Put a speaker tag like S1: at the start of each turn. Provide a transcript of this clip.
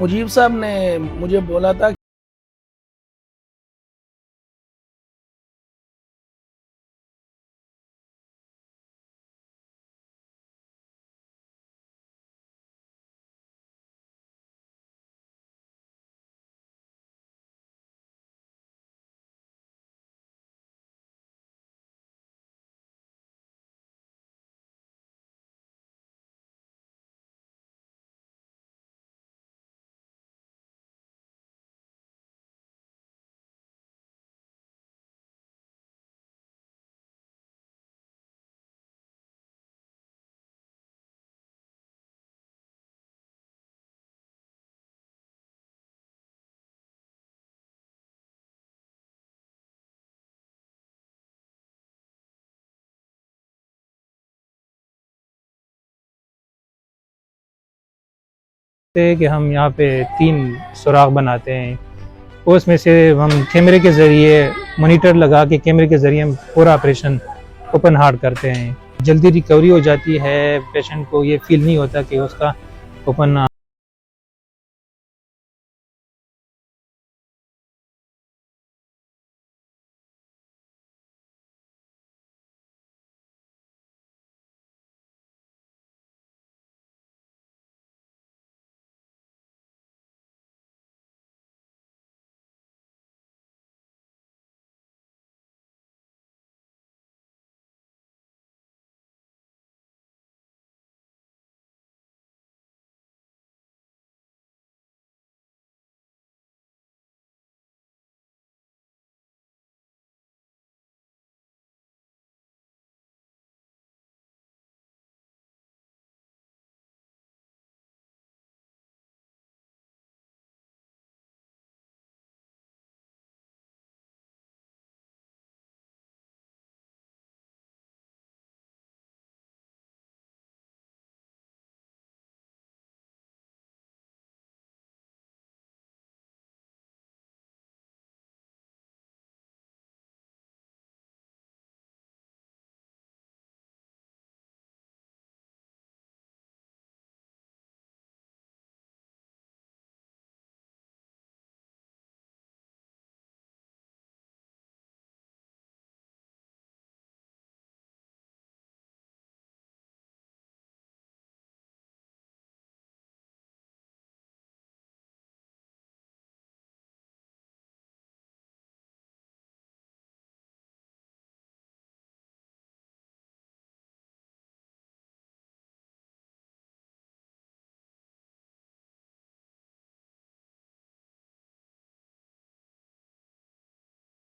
S1: मुजीब साहब ने मुझे बोला था
S2: कि हम यहाँ पे 3 सुराख बनाते हैं, उसमें से हम कैमरे के ज़रिए मॉनिटर लगा के कैमरे के ज़रिए हम पूरा ऑपरेशन ओपन हार्ट करते हैं। जल्दी रिकवरी हो जाती है, पेशेंट को ये फील नहीं होता कि उसका ओपन